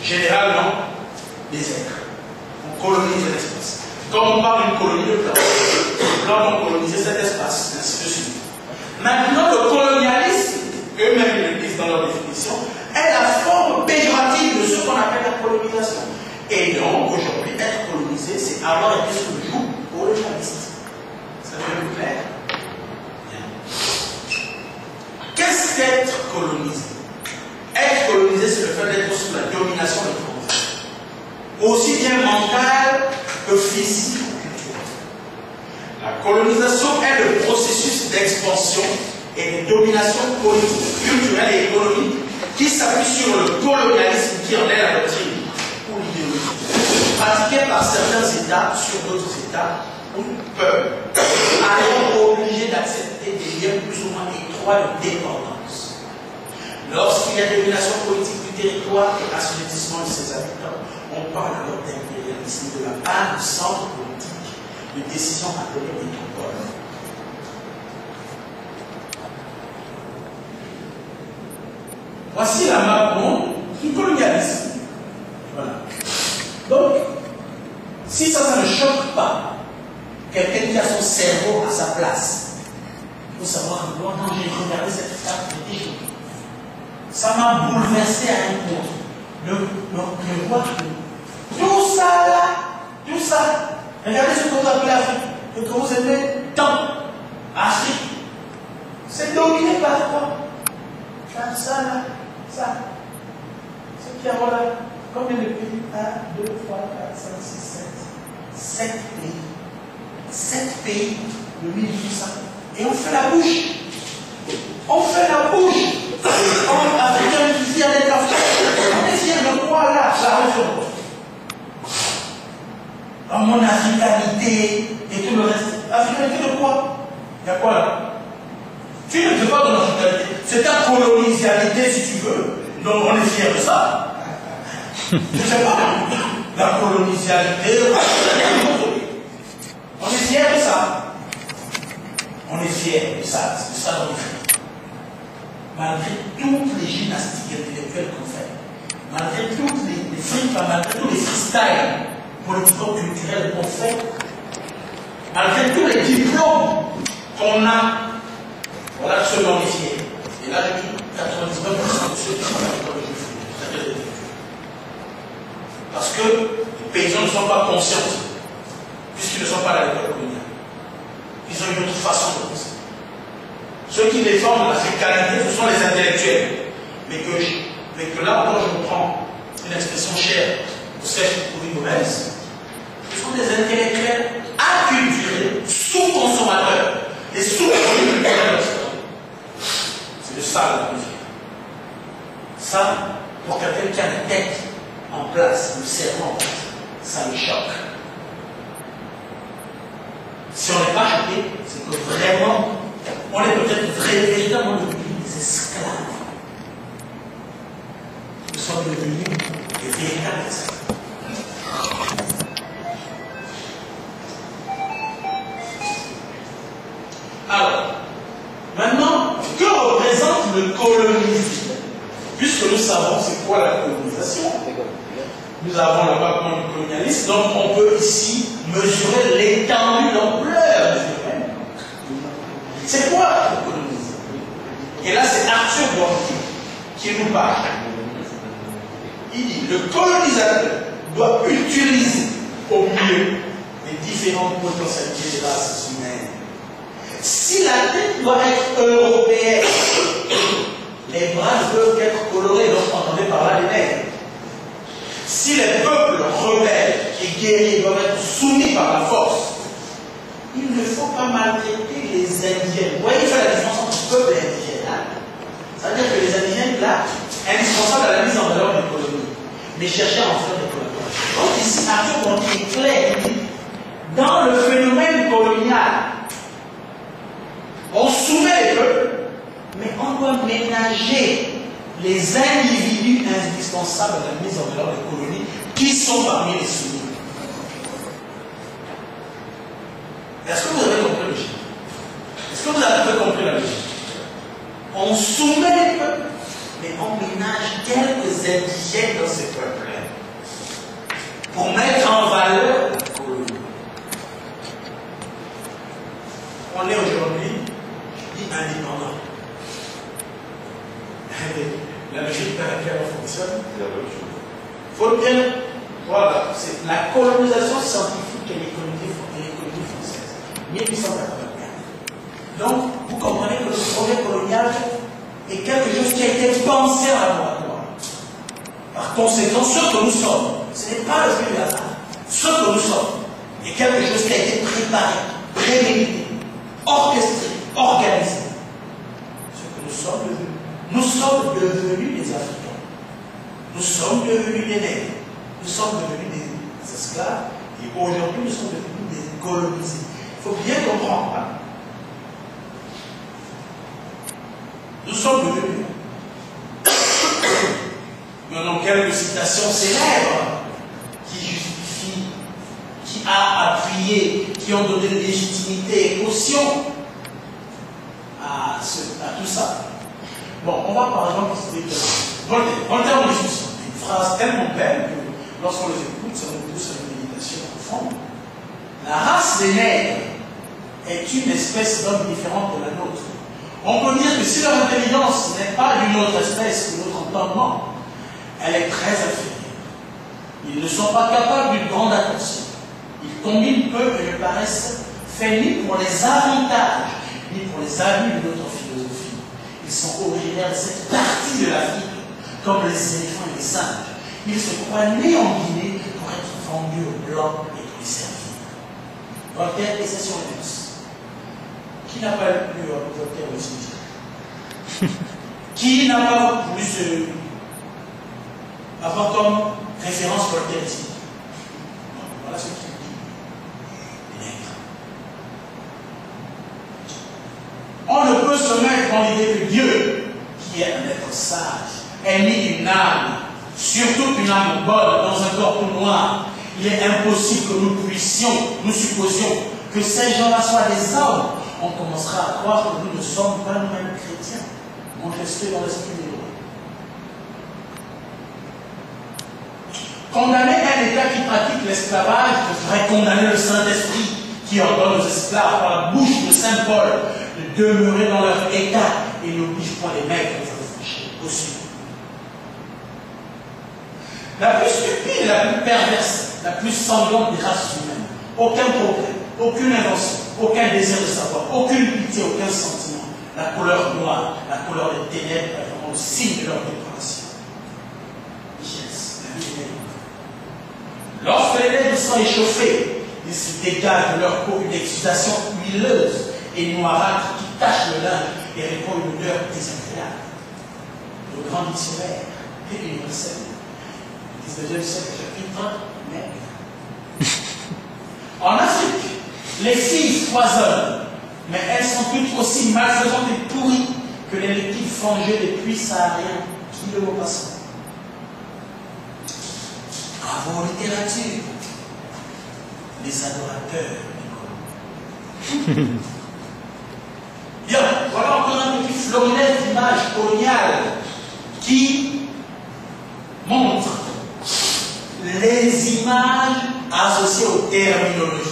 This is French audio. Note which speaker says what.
Speaker 1: généralement des êtres. On colonise l'espace. Comme on parle d'une colonie de plantes, les plantes ont colonisé cet espace, ainsi de suite. Maintenant, le colonialisme, eux-mêmes le disent dans leur définition, est la forme péjorative de ce qu'on appelle la colonisation. Et donc, aujourd'hui, être colonisé, c'est avoir été sous le joug colonialiste. Ça devient plus clair? Qu'est-ce qu'être colonisé? Être colonisé, c'est le fait d'être sous la domination de l'étranger, aussi bien mentale que physique ou culturelle. La colonisation est le processus d'expansion et de domination politique, culturelle et économique qui s'appuie sur le colonialisme qui en est la doctrine ou l'idéologie, pratiquée par certains États sur d'autres États ou peuples, alors obligés d'accepter des liens plus ou moins étroits de dépendance. Lorsqu'il y a domination politique du territoire et assujettissement de ses habitants, on parle alors d'impérialisme de la part du centre politique de décision appelée métropole. Voici la map monde du colonialisme. Voilà. Donc, si ça ne choque pas quelqu'un qui a son cerveau à sa place, il faut savoir que longtemps j'ai regardé cette carte, j'étais choqué. Ça m'a bouleversé à un point de voir que tout ça là, tout ça, regardez ce qu'on appelle l'Afrique, que vous aimez tant, Afrique, c'est dominé par quoi? Par ça là, ça. Ce qui a voilà, combien de pays? 1, 2, 3, 4, 5, 6, 7. 7 pays. 7 pays de 1800. Et on fait la bouche. On fait la bouche. On africain qui fier d'être africain. On est fier de quoi là? La région. Dans mon africanité et tout le reste. Africanité de quoi? Il y a quoi là? Tu ne fais pas ton africanité. C'est ta colonialité si tu veux. Donc on est fier de ça. Je ne sais pas. La colonialité. On est fier de ça. On est fier de ça. C'est de ça qu'on est fier. Malgré toutes les gymnastiques intellectuelles qu'on fait, malgré toutes les frites, malgré tous les freestyles politico-culturels qu'on fait, malgré tous les diplômes qu'on a, voilà ce dont on est fier. Et là, je dis 99% de ceux qui sont à l'école de Juif. Parce que les paysans ne sont pas conscients, puisqu'ils ne sont pas à l'école coloniale. Ils ont une autre façon de penser. Ceux qui défendent l'africanité, ce sont les intellectuels. Mais que là encore, je reprends une expression chère au Serge Gomez, ce sont des intellectuels acculturés, sous-consommateurs, des sous-produits culturels. C'est de ça que je veux dire. Ça, pour quelqu'un qui a la tête en place, le cerveau en place, ça me choque. Si on n'est pas choqué, c'est que vraiment, on est peut-être véritablement devenus des esclaves. Nous sommes devenus des véritables esclaves. Alors, maintenant, que représente le colonisme? Puisque nous savons c'est quoi la colonisation, nous avons la map du colonialisme, donc on peut ici mesurer l'étendue, l'ampleur du phénomène. C'est quoi le colonisme? Et là, c'est Arthur Bordier qui nous parle. Il dit, le colonisateur doit utiliser au mieux les différentes potentialités des races humaines. Si la tête doit être européenne, les bras peuvent être colorés, donc entendez par là les nègres. Si les peuples rebelles et guerriers doivent être soumis par la force, il ne faut pas maltraiter les indigènes. Vous voyez, il fait la différence entre peuple et indigène. Ça veut dire que les indigènes, là, indispensables à la mise en valeur des colonies, mais chercher à en faire des collaborateurs. Donc ici, Arthur Bordier est clair, il dit, dans le phénomène colonial, on soumet les peuples, mais on doit ménager les individus indispensables à la mise en valeur des colonies qui sont parmi les soumis. Est-ce que vous avez compris le logique? Est-ce que vous avez compris la logique? On soumet les peuples, mais on ménage quelques indigènes dans ces peuples-là. pour mettre en valeur la colonie. On est aujourd'hui indépendant. La logique dans laquelle on fonctionne, il faut bien, voilà, c'est la colonisation scientifique et l'économie française, 1881. Donc, vous comprenez que le projet colonial est quelque chose qui a été pensé en laboratoire. Par conséquent, ce que nous sommes, ce n'est pas le fruit du hasard. Ce que nous sommes est quelque chose qui a été préparé, prémédité, orchestré, organisé. Ce que nous sommes devenus. Nous sommes devenus des Africains. Nous sommes devenus des nègres. Nous sommes devenus des esclaves. Et aujourd'hui, nous sommes devenus des colonisés. Il faut bien comprendre. Hein? Nous sommes devenus. Nous avons quelques citations célèbres qui justifient, qui a appuyé, qui ont donné légitimité et caution à tout ça. Bon, on va par exemple citer Voltaire en discussion. Une phrase tellement belle que lorsqu'on les écoute, ça nous pousse à une méditation profonde. La race des nègres est une espèce d'homme différente de la nôtre. On peut dire que si leur intelligence n'est pas d'une autre espèce que notre entendement, elle est très inférieure. Ils ne sont pas capables d'une grande attention. Ils combinent peu et ne paraissent faits ni pour les avantages, ni pour les abus de notre philosophie. Ils sont originaires de cette partie de l'Afrique, comme les éléphants et les singes. Ils se croient nés en Guinée pour être vendus aux Blancs et pour les servir. Voltaire et ses surveillances. Qui n'a pas lu Voltaire au cimetière? Qui n'a pas voulu avoir comme référence Voltaire ici? Voilà ce qu'il dit. Les nègres. On ne peut se mettre dans l'idée que Dieu, qui est un être sage, ait mis une âme, surtout une âme bonne, dans un corps tout noir. Il est impossible que nous supposions que ces gens-là soient des hommes. On commencera à croire que nous ne sommes pas nous-mêmes chrétiens. On reste dans l'esprit des lois. Condamner un État qui pratique l'esclavage devrait condamner le Saint-Esprit qui ordonne aux esclaves par la bouche de Saint Paul de demeurer dans leur état et n'oblige pas les maîtres à s'affranchir aussi. La plus stupide, la plus perverse, la plus sanglante des races humaines. Aucun progrès, aucune invention, aucun désir de savoir, aucune pitié, aucun sentiment. La couleur noire, la couleur des ténèbres est vraiment le signe de leur dépravation. Yes, la vie est nègre. Lorsque les nègres sont échauffés, ils se dégagent de leur peau une exudation huileuse et noirâtre qui tache le linge et répand une odeur désagréable. Le grand dictionnaire est universel. 19e siècle, chapitre nègre. En Afrique, les filles foisonnent, mais elles sont toutes aussi malfaisantes et pourries que les liquides fangés des puits sahariens qui le passent. Bravo littérature, les adorateurs du corps. Bien, voilà encore un petit florilège d'images coloniales qui montrent les images associées aux terminologies.